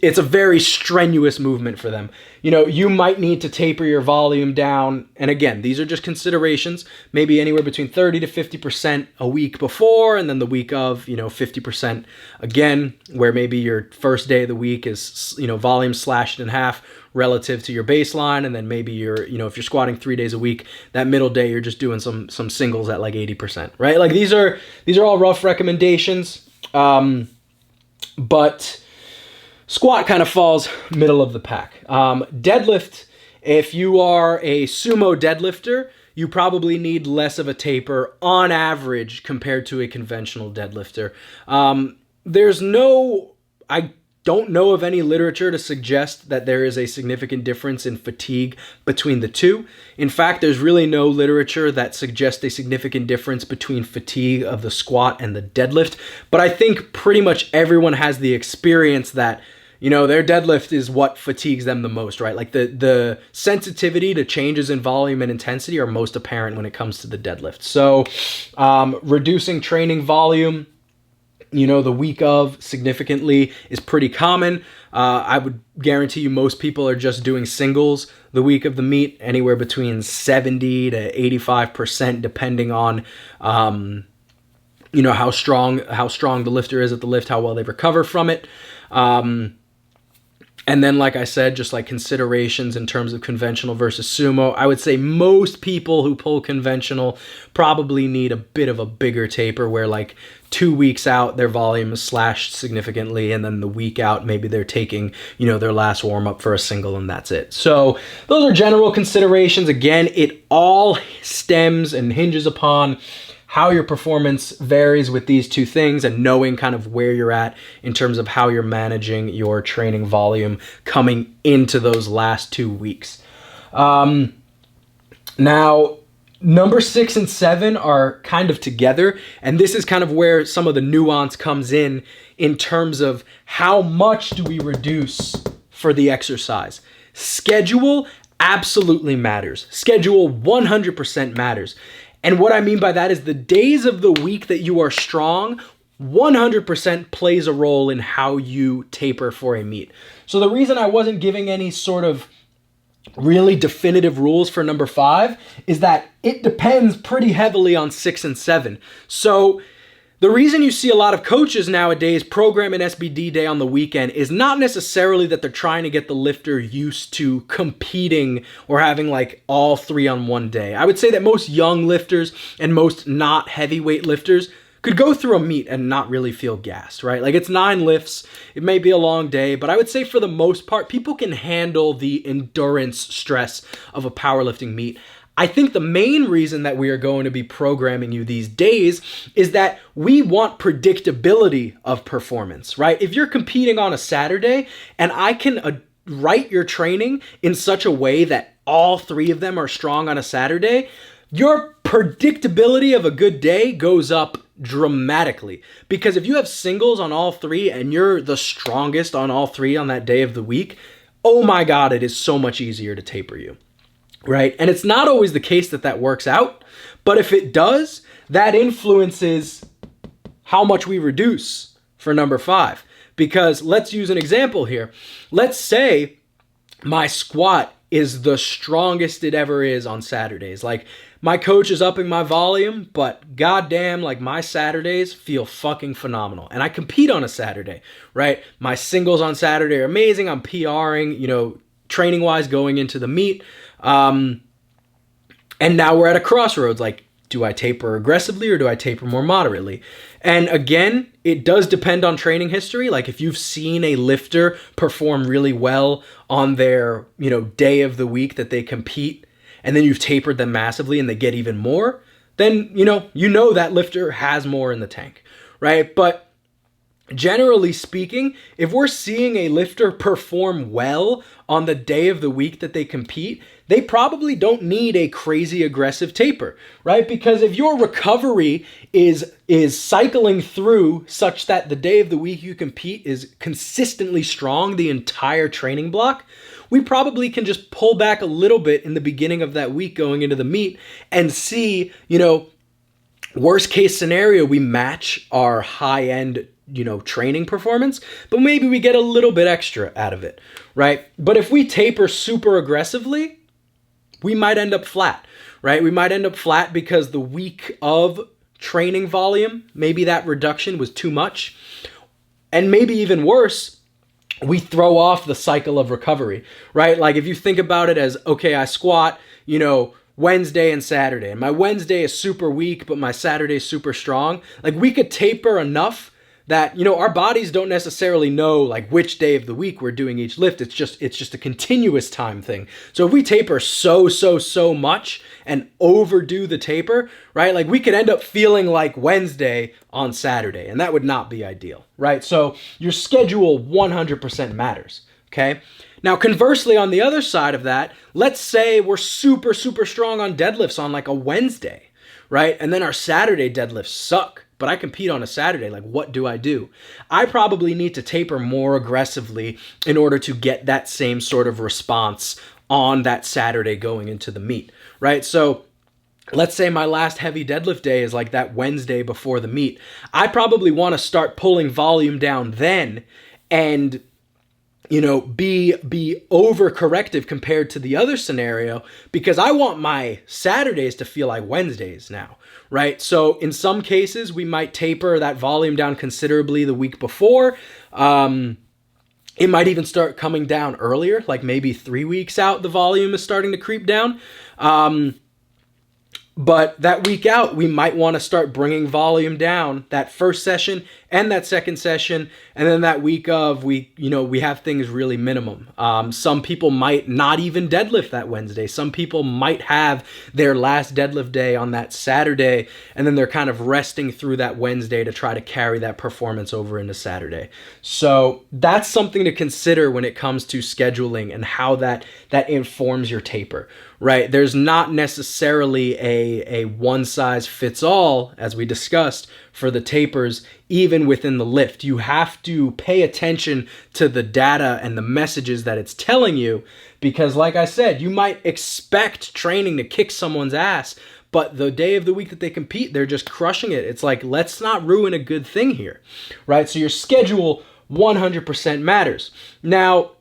Speaker 1: It's a very strenuous movement for them. You might need to taper your volume down. And again, these are just considerations, maybe anywhere between 30 to 50% a week before, and then the week of, 50% again, where maybe your first day of the week is, volume slashed in half relative to your baseline. And then maybe you're, if you're squatting 3 days a week, that middle day, you're just doing some singles at like 80%, right? Like these are all rough recommendations. But squat kind of falls middle of the pack. Deadlift, if you are a sumo deadlifter, you probably need less of a taper on average compared to a conventional deadlifter. I don't know of any literature to suggest that there is a significant difference in fatigue between the two. In fact, there's really no literature that suggests a significant difference between fatigue of the squat and the deadlift. But I think pretty much everyone has the experience that their deadlift is what fatigues them the most, right? Like the sensitivity to changes in volume and intensity are most apparent when it comes to the deadlift. So reducing training volume, the week of significantly is pretty common. I would guarantee you most people are just doing singles the week of the meet, anywhere between 70 to 85%, depending on how strong the lifter is at the lift, how well they recover from it. And then, like I said, just like considerations in terms of conventional versus sumo, I would say most people who pull conventional probably need a bit of a bigger taper, where like 2 weeks out, their volume is slashed significantly. And then the week out, maybe they're taking, their last warm up for a single and that's it. So those are general considerations. Again, it all stems and hinges upon how your performance varies with these two things, and knowing kind of where you're at in terms of how you're managing your training volume coming into those last 2 weeks. Now, number 6 and 7 are kind of together, and this is kind of where some of the nuance comes in terms of how much do we reduce for the exercise. Schedule absolutely matters. Schedule 100% matters. And what I mean by that is the days of the week that you are strong 100% plays a role in how you taper for a meet. So the reason I wasn't giving any sort of really definitive rules for number 5 is that it depends pretty heavily on 6 and 7. So the reason you see a lot of coaches nowadays program an SBD day on the weekend is not necessarily that they're trying to get the lifter used to competing or having like all 3 on one day. I would say that most young lifters and most not heavyweight lifters could go through a meet and not really feel gassed, right? Like, it's 9 lifts. It may be a long day, but I would say for the most part, people can handle the endurance stress of a powerlifting meet. I think the main reason that we are going to be programming you these days is that we want predictability of performance, right? If you're competing on a Saturday and I can write your training in such a way that all 3 of them are strong on a Saturday, your predictability of a good day goes up dramatically. Because if you have singles on all 3 and you're the strongest on all 3 on that day of the week, oh my God, it is so much easier to taper you. Right? And it's not always the case that works out, but if it does, that influences how much we reduce for number 5. Because let's use an example here. Let's say my squat is the strongest it ever is on Saturdays. Like, my coach is upping my volume, but goddamn, like, my Saturdays feel fucking phenomenal. And I compete on a Saturday, right? My singles on Saturday are amazing. I'm PRing, training-wise going into the meet. And now we're at a crossroads. Like, do I taper aggressively or do I taper more moderately? And again, it does depend on training history. Like, if you've seen a lifter perform really well on their, day of the week that they compete, and then you've tapered them massively and they get even more, then, that lifter has more in the tank, right? But generally speaking, if we're seeing a lifter perform well on the day of the week that they compete, they probably don't need a crazy aggressive taper, right? Because if your recovery is cycling through such that the day of the week you compete is consistently strong the entire training block, we probably can just pull back a little bit in the beginning of that week going into the meet and see, worst case scenario, we match our high end training performance, but maybe we get a little bit extra out of it, right? But if we taper super aggressively, we might end up flat, right? We might end up flat because the week of training volume, maybe that reduction was too much. And maybe even worse, we throw off the cycle of recovery, right? Like, if you think about it as, okay, I squat, Wednesday and Saturday, and my Wednesday is super weak, but my Saturday is super strong. Like, we could taper enough that, our bodies don't necessarily know like which day of the week we're doing each lift. It's just a continuous time thing. So if we taper so much and overdo the taper, right? Like, we could end up feeling like Wednesday on Saturday, and that would not be ideal, right? So your schedule 100% matters, okay? Now, conversely, on the other side of that, let's say we're super strong on deadlifts on like a Wednesday, right? And then our Saturday deadlifts suck but I compete on a Saturday. Like, what do? I probably need to taper more aggressively in order to get that same sort of response on that Saturday going into the meet, right? So let's say my last heavy deadlift day is like that Wednesday before the meet. I probably want to start pulling volume down then and be overcorrective compared to the other scenario, because I want my Saturdays to feel like Wednesdays now, right? So in some cases, we might taper that volume down considerably the week before. It might even start coming down earlier, like maybe 3 weeks out, the volume is starting to creep down. But that week out, we might want to start bringing volume down that first session and that second session. And then that week of, we have things really minimum. Some people might not even deadlift that Wednesday. Some people might have their last deadlift day on that Saturday, and then they're kind of resting through that Wednesday to try to carry that performance over into Saturday. So that's something to consider when it comes to scheduling and how that informs your taper, right? There's not necessarily a one size fits all, as we discussed, for the tapers, even within the lift. You have to pay attention to the data and the messages that it's telling you, because like I said, you might expect training to kick someone's ass, but the day of the week that they compete, they're just crushing it. It's like, let's not ruin a good thing here, right? So your schedule 100% matters. Now,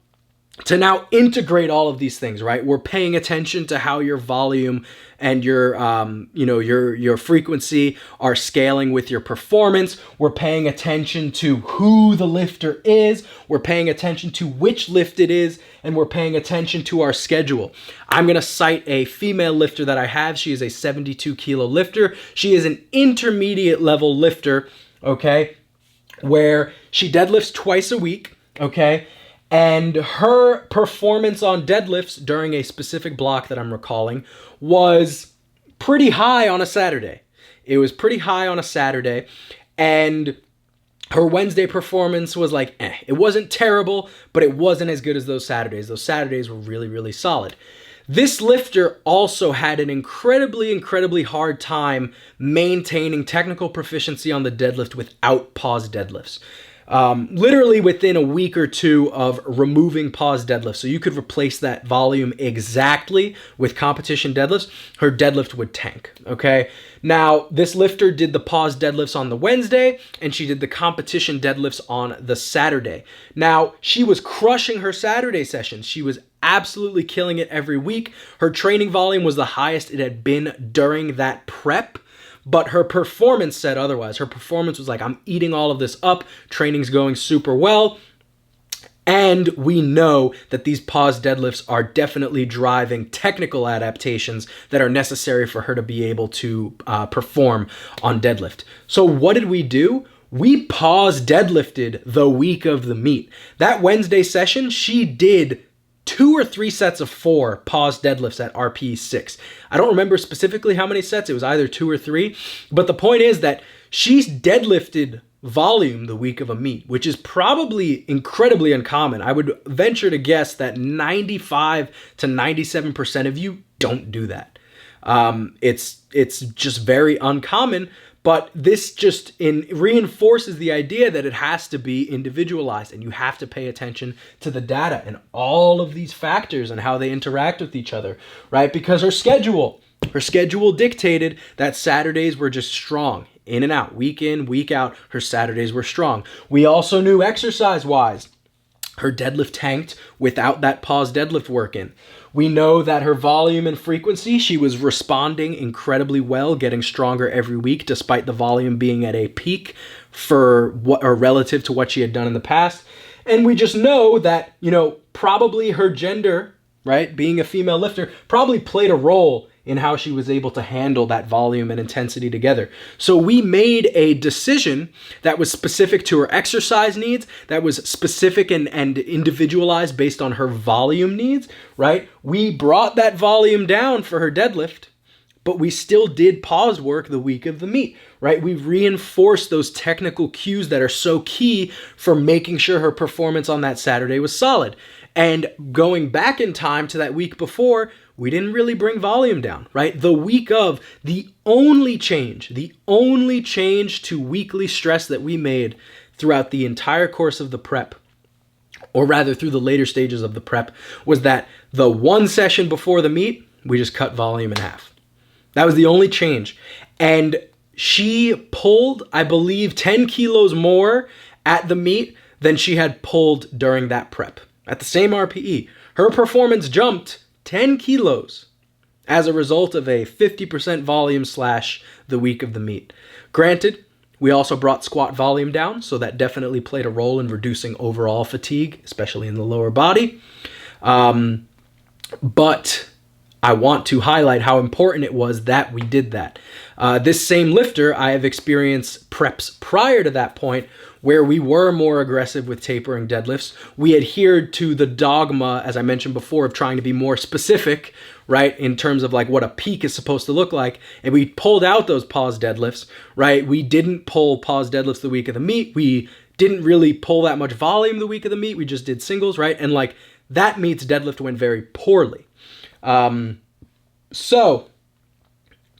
Speaker 1: to now integrate all of these things, right? We're paying attention to how your volume and your frequency are scaling with your performance. We're paying attention to who the lifter is. We're paying attention to which lift it is, and we're paying attention to our schedule. I'm going to cite a female lifter that I have. She is a 72 kilo lifter. She is an intermediate level lifter, okay, where she deadlifts twice a week, okay? And her performance on deadlifts during a specific block that I'm recalling was pretty high on a Saturday. It was pretty high on a Saturday. And her Wednesday performance was like, It wasn't terrible, but it wasn't as good as those Saturdays. Those Saturdays were really, really solid. This lifter also had an incredibly hard time maintaining technical proficiency on the deadlift without pause deadlifts. Literally within a week or two of removing pause deadlifts. So you could replace that volume exactly with competition deadlifts. Her deadlift would tank, okay? Now, this lifter did the pause deadlifts on the Wednesday, and she did the competition deadlifts on the Saturday. Now, she was crushing her Saturday sessions. She was absolutely killing it every week. Her training volume was the highest it had been during that prep. But her performance said otherwise. Her performance was like, I'm eating all of this up. Training's going super well. And we know that these pause deadlifts are definitely driving technical adaptations that are necessary for her to be able to perform on deadlift. So what did we do? We pause deadlifted the week of the meet. That Wednesday session, she did 2 or 3 sets of 4 pause deadlifts at RPE 6. I don't remember specifically how many sets. It was either 2 or 3. But the point is that she's deadlifted volume the week of a meet, which is probably incredibly uncommon. I would venture to guess that 95 to 97% of you don't do that. It's just very uncommon. But this just reinforces the idea that it has to be individualized, and you have to pay attention to the data and all of these factors and how they interact with each other, right? Because her schedule dictated that Saturdays were just strong, in and out, week in, week out. Her Saturdays were strong. We also knew exercise-wise, her deadlift tanked without that pause deadlift work in. We know that her volume and frequency, she was responding incredibly well, getting stronger every week, despite the volume being at a peak for what, or relative to what she had done in the past. And we just know that, probably her gender, right, being a female lifter, probably played a role in how she was able to handle that volume and intensity together. So we made a decision that was specific to her exercise needs, that was specific and individualized based on her volume needs, right? We brought that volume down for her deadlift, but we still did pause work the week of the meet, right? We reinforced those technical cues that are so key for making sure her performance on that Saturday was solid. And going back in time to that week before, we didn't really bring volume down, right? The week of, the only change to weekly stress that we made throughout the entire course of the prep, or rather through the later stages of the prep, was that the one session before the meet, we just cut volume in half. That was the only change. And she pulled, I believe, 10 kilos more at the meet than she had pulled during that prep. At the same RPE, her performance jumped 10 kilos as a result of a 50% volume / the week of the meet. Granted, we also brought squat volume down, so that definitely played a role in reducing overall fatigue, especially in the lower body. But I want to highlight how important it was that we did that. This same lifter, I have experienced preps prior to that point where we were more aggressive with tapering deadlifts. We adhered to the dogma, as I mentioned before, of trying to be more specific, right, in terms of like what a peak is supposed to look like. And we pulled out those pause deadlifts, right? We didn't pull pause deadlifts the week of the meet. We didn't really pull that much volume the week of the meet. We just did singles, right? And like that meet's deadlift went very poorly. So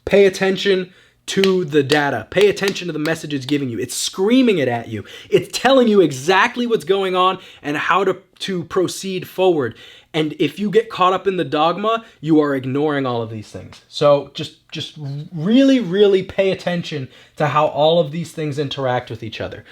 Speaker 1: pay attention to the data. Pay attention to the message it's giving you. It's screaming it at you. It's telling you exactly what's going on and how to proceed forward. And if you get caught up in the dogma, you are ignoring all of these things. So just really, really pay attention to how all of these things interact with each other.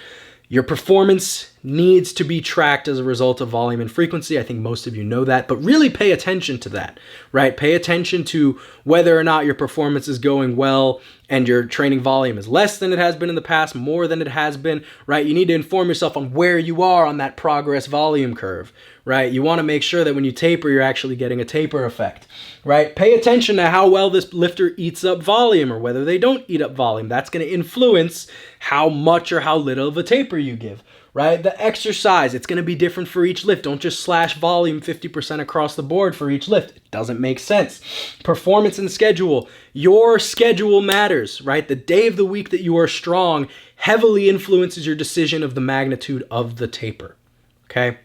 Speaker 1: Your performance needs to be tracked as a result of volume and frequency. I think most of you know that, but really pay attention to that, right? Pay attention to whether or not your performance is going well and your training volume is less than it has been in the past, more than it has been, right? You need to inform yourself on where you are on that progress volume curve, right? You want to make sure that when you taper, you're actually getting a taper effect, right? Pay attention to how well this lifter eats up volume or whether they don't eat up volume. That's going to influence how much or how little of a taper you give, right? The exercise, it's going to be different for each lift. Don't just slash volume 50% across the board for each lift. It doesn't make sense. Performance and schedule. Your schedule matters, right? The day of the week that you are strong heavily influences your decision of the magnitude of the taper, okay?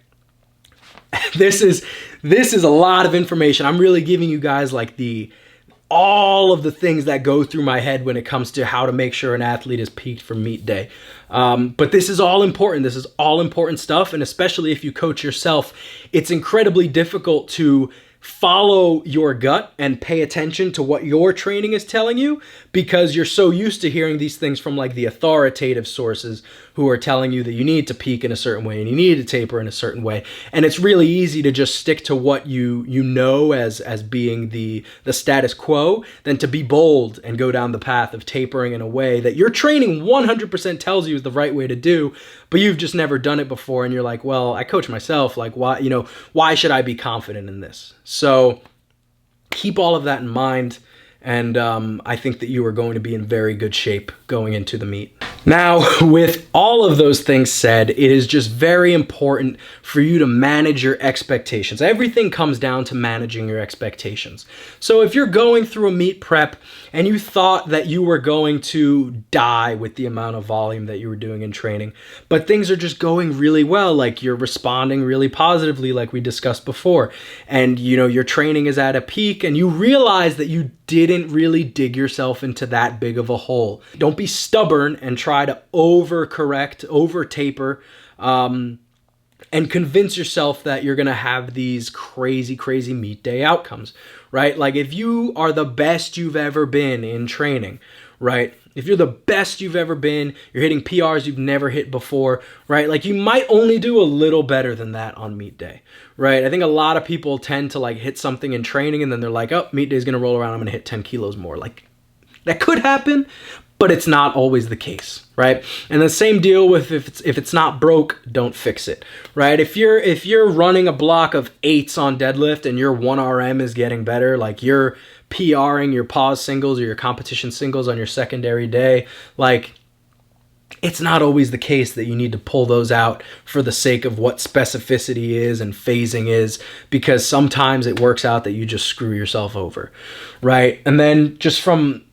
Speaker 1: This is a lot of information. I'm really giving you guys like all of the things that go through my head when it comes to how to make sure an athlete is peaked for meet day. But this is all important. This is all important stuff. And especially if you coach yourself, it's incredibly difficult to follow your gut and pay attention to what your training is telling you because you're so used to hearing these things from like the authoritative sources who are telling you that you need to peak in a certain way and you need to taper in a certain way. And it's really easy to just stick to what you know as being the status quo than to be bold and go down the path of tapering in a way that your training 100% tells you is the right way to do, but you've just never done it before and you're like, well, I coach myself, like why should I be confident in this? So keep all of that in mind, and I think that you are going to be in very good shape going into the meet. Now, with all of those things said, it is just very important for you to manage your expectations. Everything comes down to managing your expectations. So if you're going through a meet prep and you thought that you were going to die with the amount of volume that you were doing in training, but things are just going really well, like you're responding really positively like we discussed before, and your training is at a peak and you realize that you didn't really dig yourself into that big of a hole. Don't be stubborn and try to overcorrect, over taper, and convince yourself that you're going to have these crazy meet day outcomes, right? Like if you are the best you've ever been in training, right? If you're the best you've ever been, you're hitting PRs you've never hit before, right? Like you might only do a little better than that on meet day, right? I think a lot of people tend to like hit something in training and then they're like, oh, meet day is going to roll around. I'm going to hit 10 kilos more. Like that could happen, but it's not always the case, right? And the same deal with if it's not broke, don't fix it, right? If you're running a block of 8s on deadlift and your 1RM is getting better, like you're PRing your pause singles or your competition singles on your secondary day, like it's not always the case that you need to pull those out for the sake of what specificity is and phasing is, because sometimes it works out that you just screw yourself over, right? And then just from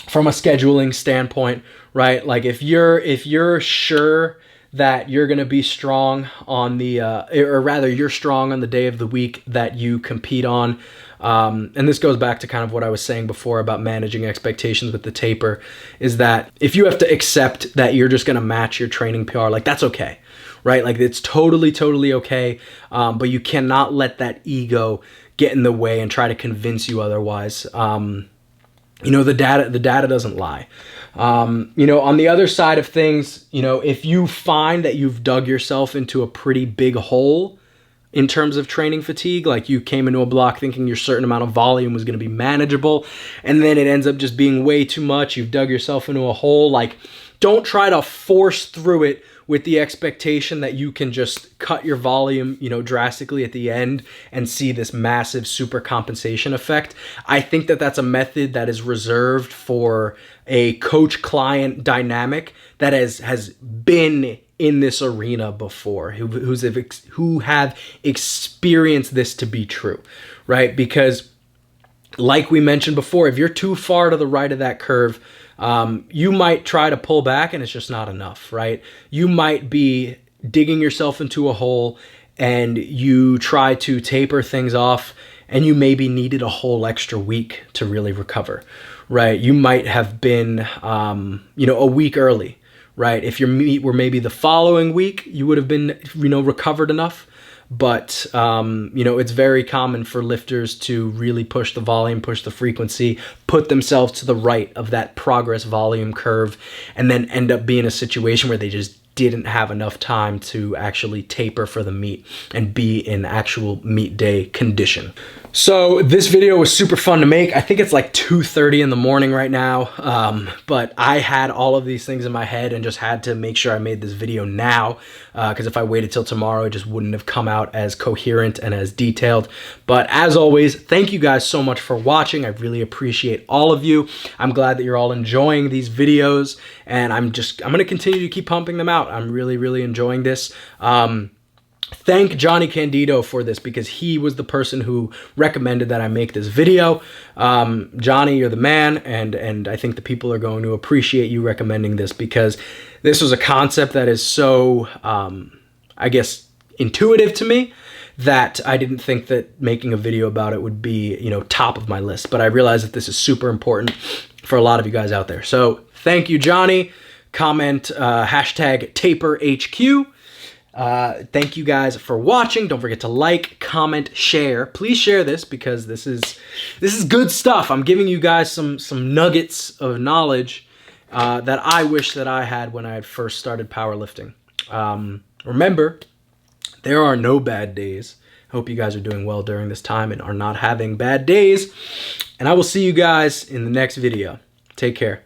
Speaker 1: a scheduling standpoint, right? Like if you're sure that you're going to be strong on the, or rather you're strong on the day of the week that you compete on, And this goes back to kind of what I was saying before about managing expectations with the taper, is that if you have to accept that you're just going to match your training PR, like that's okay, right? Like it's totally okay. But you cannot let that ego get in the way and try to convince you otherwise. You know, the data doesn't lie. You know, on the other side of things, you know, if you find that you've dug yourself into a pretty big hole in terms of training fatigue, like you came into a block thinking your certain amount of volume was going to be manageable, and then it ends up just being way too much, you've dug yourself into a hole, like don't try to force through it with the expectation that you can just cut your volume, you know, drastically at the end and see this massive super compensation effect. I think that that's a method that is reserved for a coach-client dynamic that has been in this arena before, who have experienced this to be true, right? Because like we mentioned before, if you're too far to the right of that curve, you might try to pull back and it's just not enough, right? You might be digging yourself into a hole and you try to taper things off and you maybe needed a whole extra week to really recover, right? You might have been, you know, a week early, right? If your meet were maybe the following week, you would have been, you know, recovered enough. But, you know, it's very common for lifters to really push the volume, push the frequency, put themselves to the right of that progress volume curve, and then end up being in a situation where they just didn't have enough time to actually taper for the meet and be in actual meet day condition. So this video was super fun to make. I think it's like 2:30 in the morning right now, but I had all of these things in my head and just had to make sure I made this video now, because if I waited till tomorrow, it just wouldn't have come out as coherent and as detailed. But as always, thank you guys so much for watching. I really appreciate all of you. I'm glad that you're all enjoying these videos, and I'm going to continue to keep pumping them out. I'm really enjoying this. Thank Johnny Candido for this, because he was the person who recommended that I make this video. Johnny, you're the man, and I think the people are going to appreciate you recommending this, because this was a concept that is so, I guess, intuitive to me, that I didn't think that making a video about it would be, you know, top of my list. But I realize that this is super important for a lot of you guys out there. So thank you, Johnny. Comment hashtag TaperHQ. Thank you guys for watching. Don't forget to like, comment, share. Please share this, because this is good stuff. I'm giving you guys some nuggets of knowledge that I wish that I had when I had first started powerlifting. Remember, there are no bad days. I hope you guys are doing well during this time and are not having bad days. And I will see you guys in the next video. Take care.